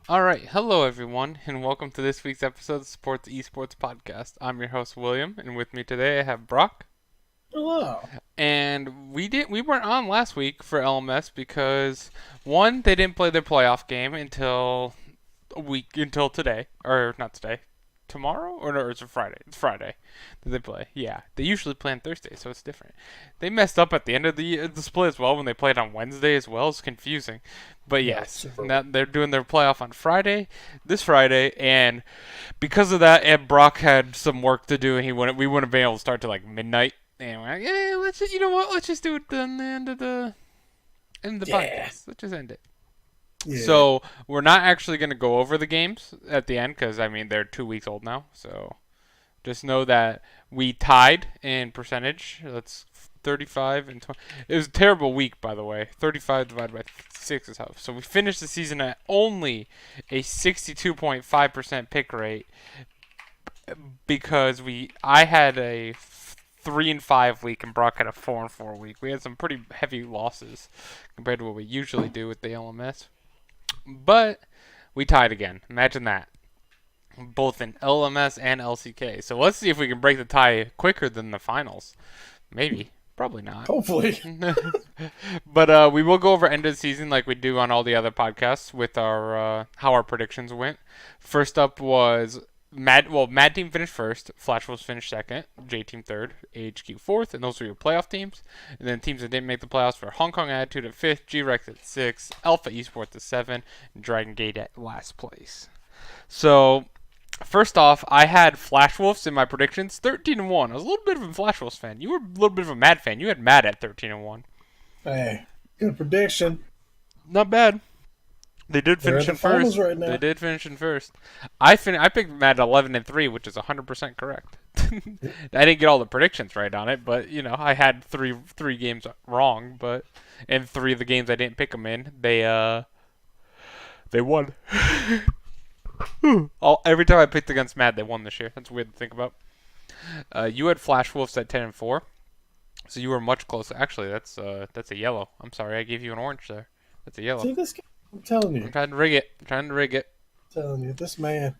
All right, hello everyone, and welcome to this week's episode of Sports Esports Podcast. I'm your host William, and with me today I have Brock. Hello. And we weren't on last week for LMS because one, they didn't play their playoff game until today, or not today, tomorrow, or no, it's a Friday. It's Friday that they play. Yeah, they usually play on Thursday, so it's different. They messed up at the end of the split as well when they played on Wednesday as well. It's confusing, but Yeah, yes, super. now they're doing their playoff on Friday, this Friday, and because of that, Ed Brock had some work to do, and we wouldn't have been able to start till like midnight. And we're like, yeah, let's just, you know what? Let's just do it on the end of the Yeah. podcast. Let's just end it. Yeah. So we're not actually going to go over the games at the end because I mean they're 2 weeks old now. So just know that we tied in percentage. That's 35 and 20. It was a terrible week, by the way. 35 divided by 6 is how. So we finished the season at only a 62.5% pick rate because I had a 3-5 week and Brock had a 4-4 week. We had some pretty heavy losses compared to what we usually do with the LMS. But we tied again. Imagine that. Both in LMS and LCK. So let's see if we can break the tie quicker than the finals. Maybe. Probably not. Hopefully. But we will go over end of the season like we do on all the other podcasts with our how our predictions went. First up was Mad Team finished first, Flash Wolves finished second, J Team third, AHQ fourth, and those were your playoff teams. And then teams that didn't make the playoffs were Hong Kong Attitude at fifth, G-Rex at sixth, Alpha Esports at seven, and Dragon Gate at last place. So first off, I had Flash Wolves in my predictions, 13-1. I was a little bit of a Flash Wolves fan. You were a little bit of a Mad fan. You had Mad at 13-1. Hey, good prediction. Not bad. They did They're finish in the in finals first. right They now. did finish in first. I picked Mad 11-3, which is 100% correct. I didn't get all the predictions right on it, but you know I had three games wrong. But in three of the games I didn't pick them in, they won. Every time I picked against Mad, they won this year. That's weird to think about. You had Flash Wolves at 10-4, so you were much closer. Actually, that's a yellow. I'm sorry, I gave you an orange there. That's a yellow. See this guy? I'm telling you. I'm trying to rig it. I'm trying to rig it. Telling you. This man.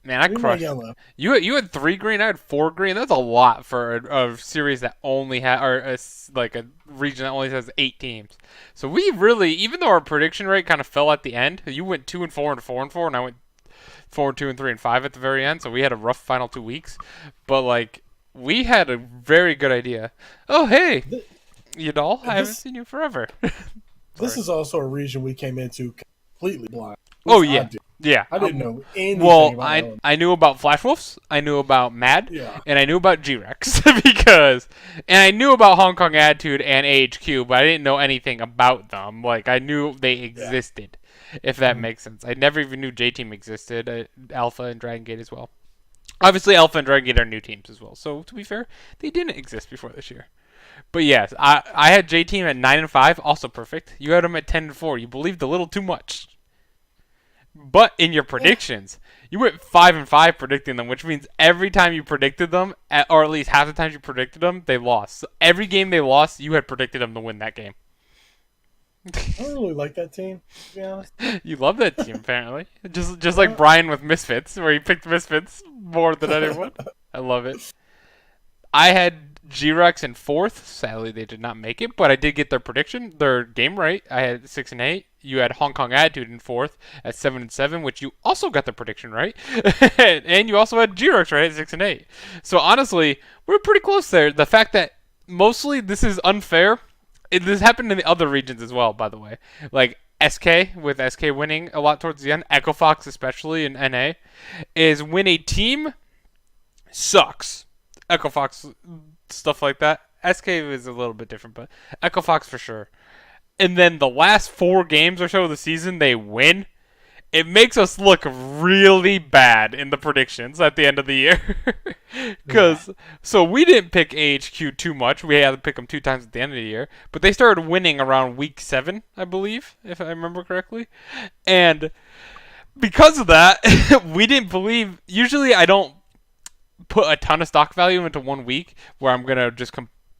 Man, I Give me my crushed. yellow. You had three green. I had four green. That's a lot for a series that only like a region that only has 8 teams. So we really, even though our prediction rate kind of fell at the end, you went 2-4 and 4-4, and I went 4-2 and 3-5 at the very end. So we had a rough final 2 weeks, but like we had a very good idea. Oh hey, Th- Yadal, I haven't This seen you forever. this Sorry. is also a region we came into completely blind. At Oh least I yeah, did. yeah. I didn't know anything Well, about I Ellen. I knew about Flash Wolves, I knew about Mad, Yeah. and I knew about G-Rex and I knew about Hong Kong Attitude and AHQ, but I didn't know anything about them. Like I knew they Yeah. existed, if that Mhm. makes sense. I never even knew J Team existed, Alpha and Dragon Gate as well. Obviously, Alpha and Dragon Gate are new teams as well. So to be fair, they didn't exist before this year. But yes, I had J Team at 9-5, also perfect. You had them at 10-4. You believed a little too much. But in your Yeah. predictions, you went 5-5 predicting them, which means every time you predicted them, or at least half the times you predicted them, they lost. So every game they lost, you had predicted them to win that game. I don't really like that team, to be honest. You love that team, apparently. Just like Uh, Brian with Misfits, where he picked Misfits more than anyone. I love it. I had G-Rex in fourth. Sadly, they did not make it, but I did get their game right. I had 6-8. You had Hong Kong Attitude in fourth at 7-7, which you also got the prediction right, and you also had G-Rex right at 6-8. So honestly, we're pretty close there. The fact that mostly this is unfair. This happened in the other regions as well, by the way. Like SK, with SK winning a lot towards the end, Echo Fox especially in NA, is when a team sucks. Echo Fox, stuff like that. SK is a little bit different, but Echo Fox for sure. And then the last 4 games or so of the season, they win. It makes us look really bad in the predictions at the end of the year. yeah. Because, so we didn't pick AHQ too much. We had to pick them 2 times at the end of the year. But they started winning around week 7, I believe, if I remember correctly. And because of that, we didn't believe. Usually, I don't put a ton of stock value into one week where I'm gonna just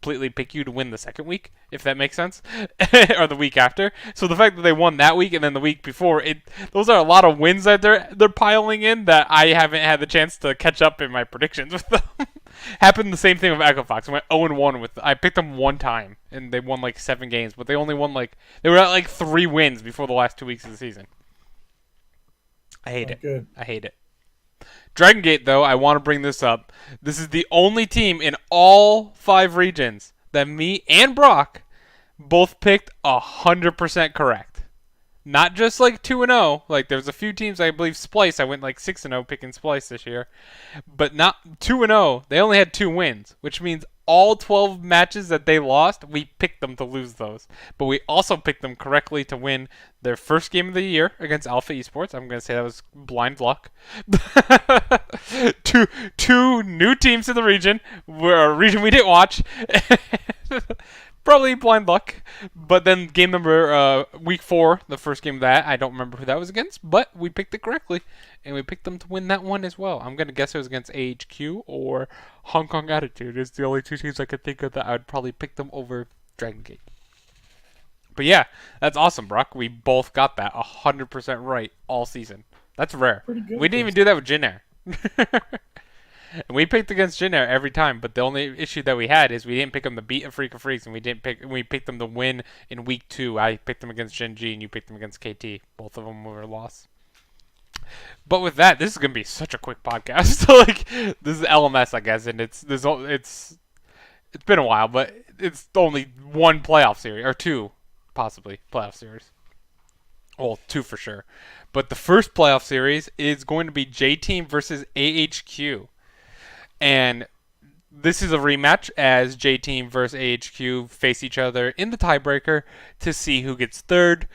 completely pick you to win the second week, if that makes sense, or the week after. So the fact that they won that week and then the week before, those are a lot of wins that they're piling in that I haven't had the chance to catch up in my predictions with them. Happened the same thing with Echo Fox. I went 0-1 with. I picked them one time and they won like 7 games, but they only won they were at like 3 wins before the last 2 weeks of the season. I hate it. Good. I hate it. Dragon Gate, though, I want to bring this up. This is the only team in all 5 regions that me and Brock both picked 100% correct. Not just like 2-0. Like there's a few teams, I believe Splice, I went like 6-0 picking Splice this year. But not 2-0. They only had 2 wins, which means all 12 matches that they lost, we picked them to lose those. But we also picked them correctly to win their first game of the year against Alpha Esports. I'm going to say that was blind luck. two new teams in the region, a region we didn't watch. Probably blind luck. But then game number, week 4, the first game of that, I don't remember who that was against, but we picked it correctly. And we picked them to win that one as well. I'm going to guess it was against AHQ or Hong Kong Attitude. It's the only 2 teams I could think of that I would probably pick them over Dragon Gate. But yeah, that's awesome, Brock. We both got that 100% right all season. That's rare. Pretty good. We didn't even do that with Jin Air. And we picked against Jin Air every time, but the only issue that we had is we didn't pick them to beat a Freak of Freaks, and we picked them to win in week 2. I picked them against Gen G, and you picked them against KT. Both of them were a loss. But with that, this is gonna be such a quick podcast. Like this is LMS, I guess, and it's been a while, but it's only 1 playoff series or 2, possibly playoff series. Well, 2 for sure. But the first playoff series is going to be J Team versus AHQ. And this is a rematch as J Team versus AHQ face each other in the tiebreaker to see who gets 3rd.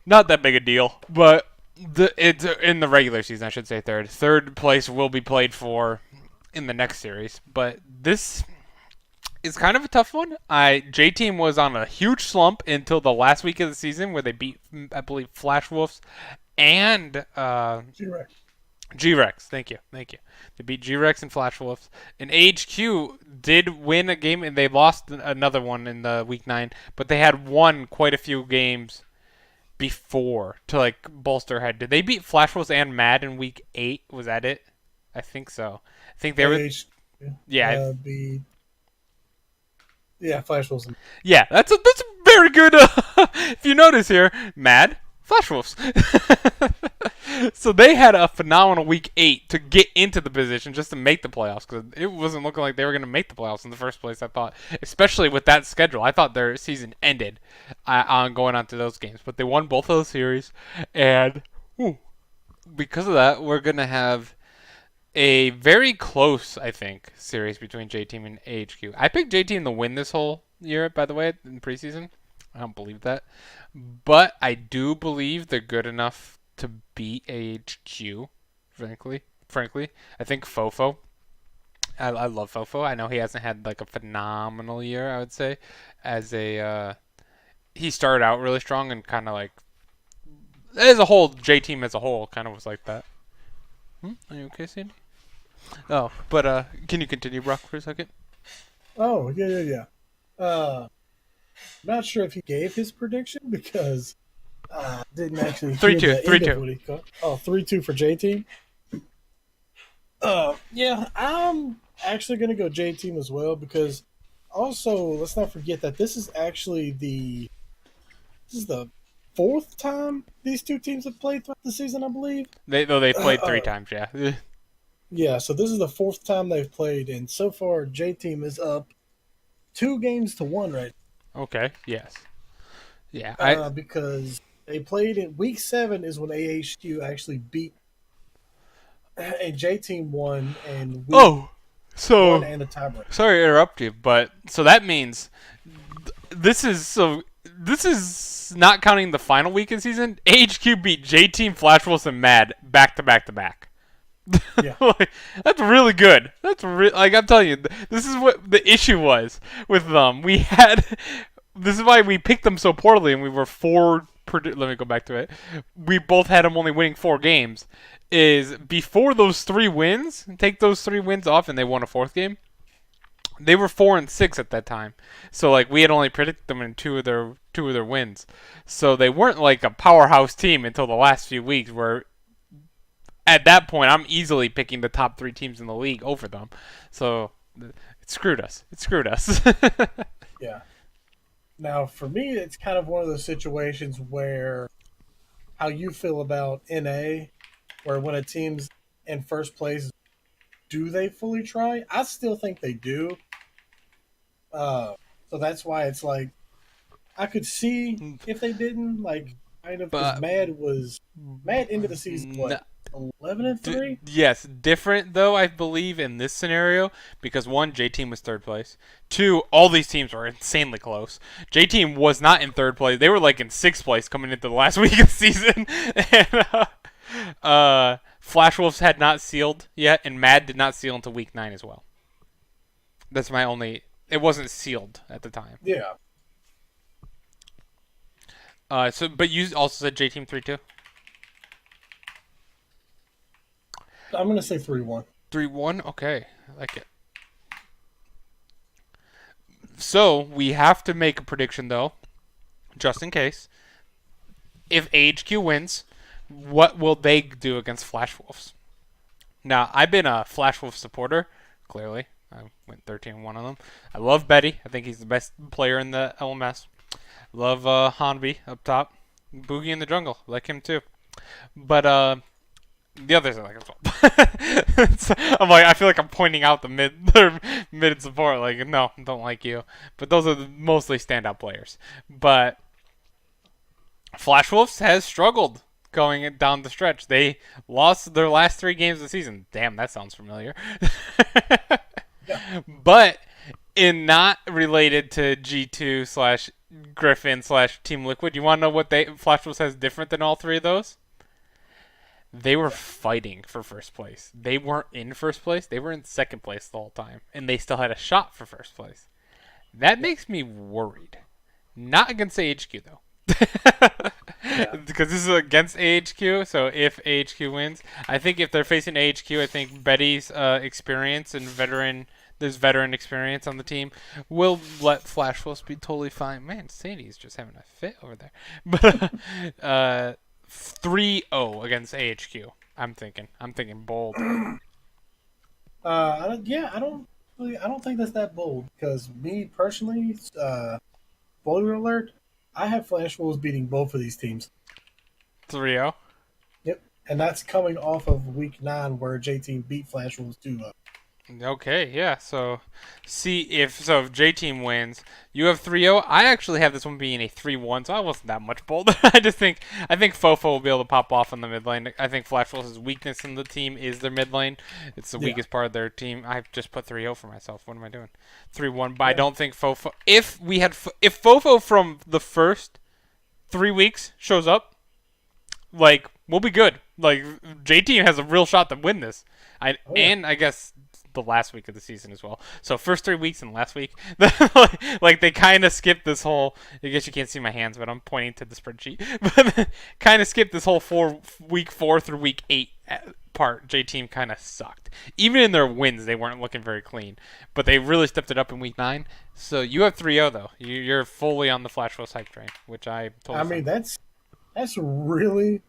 Not that big a deal, but it's in the regular season, I should say 3rd. 3rd place will be played for in the next series. But this is kind of a tough one. J Team was on a huge slump until the last week of the season where they beat, I believe, Flash Wolves and G-Rex. Thank you. They beat G-Rex and Flash Wolves. And AHQ did win a game, and they lost another one in the week 9. But they had won quite a few games before to like bolster ahead. Did they beat Flash Wolves and Mad in week 8? Was that it? I think so. I think they were. Yeah. Flash Wolves. Yeah, that's a very good. If you notice here, Mad Flash Wolves. So they had a phenomenal week 8 to get into the position just to make the playoffs because it wasn't looking like they were going to make the playoffs in the first place. I thought, especially with that schedule, I thought their season ended on going on to those games. But they won both of those series, and because of that, we're going to have a very close, I think, series between J Team and AHQ. I picked J Team to win this whole year, by the way, in preseason. I don't believe that, but I do believe they're good enough to beat AHQ, frankly. I think Fofo. I love Fofo. I know he hasn't had like a phenomenal year, I would say. He started out really strong and kind of like, as a whole, J Team as a whole kind of was like that. Are you okay, Sandy? Oh, but can you continue, Brock, for a second? Oh, yeah. Not sure if he gave his prediction because didn't actually 3-2. 3-2. 3-2 for J Team. Yeah, I'm actually gonna go J Team as well because also let's not forget that this is actually the 4th time these 2 teams have played throughout the season, I believe. They played 3 times, yeah. Yeah, so this is the 4th time they've played, and so far J Team is up 2 games to 1 right now. Okay, yes. Yeah, because they played in week 7 is when AHQ actually beat, and J Team won, and week 1 and a tiebreaker. Sorry to interrupt you, but so that means this is not counting the final week of the season. AHQ beat J Team, Flash Wolves, and Mad back to back to back. Yeah. That's really good. Like I'm telling you, this is what the issue was with them. This is why we picked them so poorly, and we were let me go back to it. We both had them only winning 4 games. Is before those 3 wins, take those 3 wins off, and they won a 4th game. They were 4-6 at that time, so like we had only predicted them in two of their wins. So they weren't like a powerhouse team until the last few weeks. Where at that point, I'm easily picking the top three teams in the league over them. So it screwed us. It screwed us. Yeah. Now, for me, it's kind of one of those situations where how you feel about NA, where when a team's in first place, do they fully try? I still think they do. Uh, so that's why it's like I could see if they didn't, like, kind of, because but Mad ended the season what, 11-3? yes, different though I believe in this scenario because one, J Team was third place. Two, all these teams were insanely close. J Team was not in third place; they were like in sixth place coming into the last week of the season. And Flash Wolves had not sealed yet, and Mad did not seal until week 9 as well. That's my only. It wasn't sealed at the time. Yeah, But you also said J Team 3-2. I'm gonna say 3-1. 3-1. Okay, I like it. So we have to make a prediction though, just in case. If AHQ wins, what will they do against Flash Wolves? Now, I've been a Flash Wolf supporter, clearly. I went 13-1 on them. I love Betty. I think he's the best player in the LMS. Love Hanbi up top. Boogie in the jungle. I like him too. But the others I like as well. I'm like, I feel like I'm pointing out the their mid support. Like, no, don't like you. But those are the mostly standout players. But Flash Wolves has struggled going down the stretch. They lost their last 3 games of the season. Damn, that sounds familiar. Yeah. But in not related to G2 slash Griffin slash Team Liquid, you want to know what Flash Wolves has different than all three of those? They were fighting for first place. They weren't in first place. They were in second place the whole time, and they still had a shot for first place. That makes me worried. Not against AHQ though. Yeah. Because this is against AHQ, so if AHQ wins, I think if they're facing AHQ, I think Betty's experience and there's veteran experience on the team, will let Flash Wolves be totally fine. Man, Sadie's just having a fit over there. But 3-0 against AHQ. I'm thinking bold. Yeah, I don't think that's that bold because me personally, spoiler alert, I have Flash Wolves beating both of these teams. 3-0. Yep, and that's coming off of week 9 where J Team beat Flash Wolves 2-0. Okay, yeah. So, if J Team wins, you have 3-0. I actually have this one being a 3-1, so I wasn't that much bolder. I think Fofo will be able to pop off on the mid lane. I think Flash Wolves' weakness in the team is their mid lane. It's the weakest part of their team. I've just put 3-0 for myself. What am I doing? 3-1. But I don't think Fofo. If Fofo from the first 3 weeks shows up, like we'll be good. Like J Team has a real shot to win this. And I guess the last week of the season as well. So first 3 weeks and last week, like they kind of skipped this whole. I guess you can't see my hands, but I'm pointing to the spreadsheet. But kind of skipped this whole week 4 through week 8 part. J Team kind of sucked. Even in their wins, they weren't looking very clean. But they really stepped it up in week 9. So you have 3-0 though. You're fully on the Flash Wolves hype train, which I totally. I mean, that's really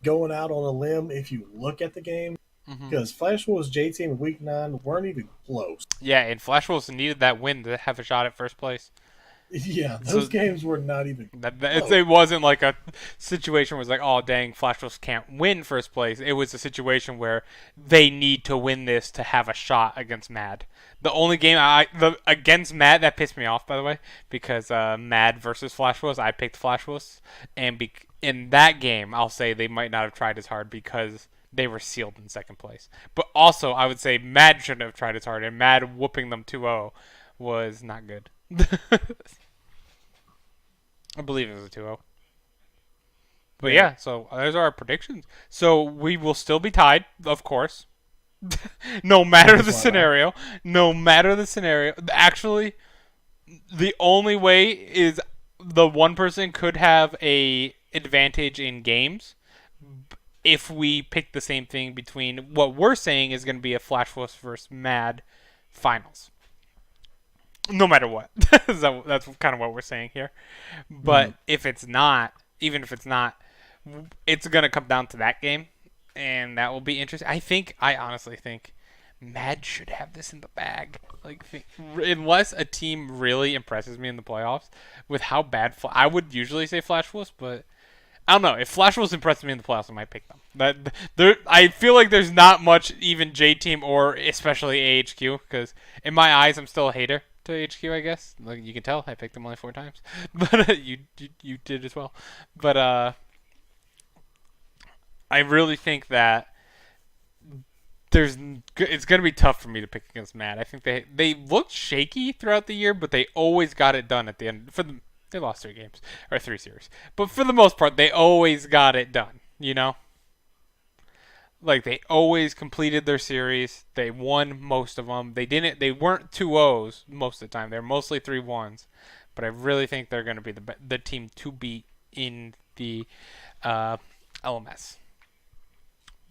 going out on a limb if you look at the game. Because Flash Wolves J Team in week 9 weren't even close. Yeah, and Flash Wolves needed that win to have a shot at first place. Yeah, those games were not even close. It wasn't like a situation where it's like, oh, dang, Flash Wolves can't win first place. It was a situation where they need to win this to have a shot against Mad. The only game against Mad, that pissed me off, by the way, because Mad versus Flash Wolves, I picked Flash Wolves. And in that game, I'll say they might not have tried as hard because they were sealed in second place. But also, I would say Mad shouldn't have tried as hard, and Mad whooping them 2-0 was not good. I believe it was a 2-0. But yeah, so those are our predictions. So we will still be tied, of course. No matter the scenario. No matter the scenario. Actually, the only way is the one person could have a advantage in games if we pick the same thing between what we're saying is going to be a Flash Wolves versus Mad finals. no matter what. So that's kind of what we're saying here. Hmm. But if it's not, even if it's not, it's gonna come down to that game, and that will be interesting. I honestly think, Mad should have this in the bag. Like, unless a team really impresses me in the playoffs with how bad I would usually say Flash Wolves, but I don't know. If Flash Wolves impresses me in the playoffs, I might pick them. I feel like there's not much even J Team or especially AHQ because in my eyes, I'm still a hater to HQ. I guess like you can tell, I picked them only 4 times, but you did as well. But I really think that it's gonna be tough for me to pick against Mad. I think they looked shaky throughout the year, but they always got it done at the end. They lost 3 games or 3 series, but for the most part, they always got it done. You know, like they always completed their series. They won most of them. They didn't. They weren't 2-0s most of the time. They're mostly 3-1s. But I really think they're going to be the team to beat in the uh, LMS.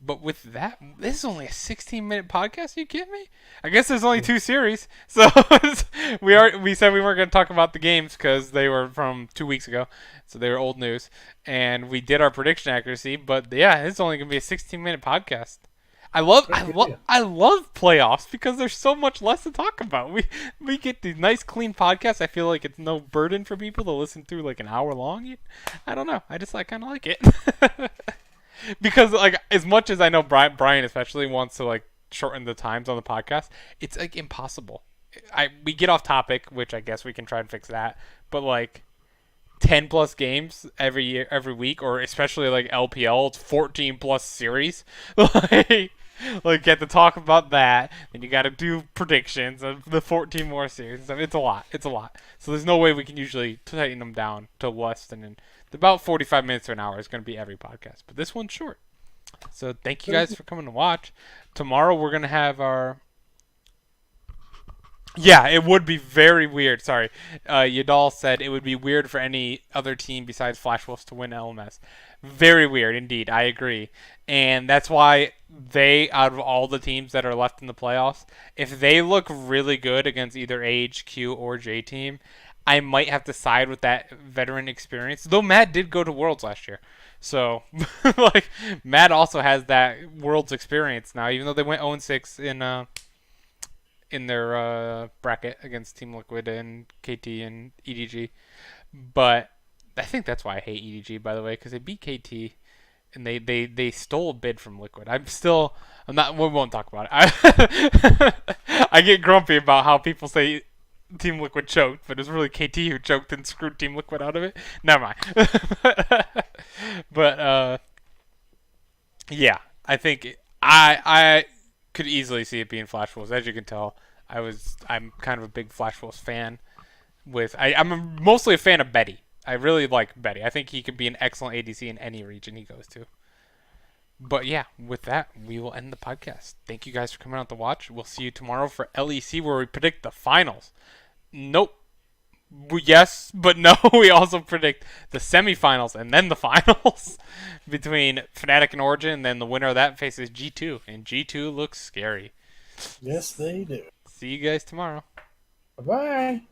But with that, this is only a 16-minute podcast. Are you kidding me? I guess there's only 2 series, so we said we weren't going to talk about the games because they were from 2 weeks ago, so they were old news. And we did our prediction accuracy, but yeah, it's only going to be a 16-minute podcast. I love playoffs because there's so much less to talk about. We get these nice clean podcasts. I feel like it's no burden for people to listen through like an hour long. I don't know. I kind of like it. Because like as much as I know Brian especially wants to like shorten the times on the podcast, it's like impossible. We get off topic, which I guess we can try and fix that. But like 10 plus games every year, every week, or especially like LPL, it's 14 plus series. Like get to talk about that, and you got to do predictions of the 14 more series. I mean, it's a lot. It's a lot. So there's no way we can usually tighten them down to less than about 45 minutes to an hour is going to be every podcast. But this one's short. So thank you guys for coming to watch. Tomorrow we're going to have our yeah, it would be very weird. Sorry. Yadal said it would be weird for any other team besides Flash Wolves to win LMS. Very weird indeed. I agree. And that's why out of all the teams that are left in the playoffs, if they look really good against either AHQ or J Team, I might have to side with that veteran experience. Though Matt did go to Worlds last year. So, like, Matt also has that Worlds experience now, even though they went 0-6 in their bracket against Team Liquid and KT and EDG. But I think that's why I hate EDG, by the way, because they beat KT and they stole a bid from Liquid. I'm not. We won't talk about it. I get grumpy about how people say Team Liquid choked, but it's really KT who choked and screwed Team Liquid out of it. Never mind. But yeah, I think I could easily see it being Flash Wolves. As you can tell, I'm kind of a big Flash Wolves fan. I'm mostly a fan of Betty. I really like Betty. I think he could be an excellent ADC in any region he goes to. But yeah, with that, we will end the podcast. Thank you guys for coming out to watch. We'll see you tomorrow for LEC where we predict the finals. Nope. Yes, but no. We also predict the semifinals and then the finals between Fnatic and Origin. And then the winner of that faces G2, and G2 looks scary. Yes, they do. See you guys tomorrow. Bye bye.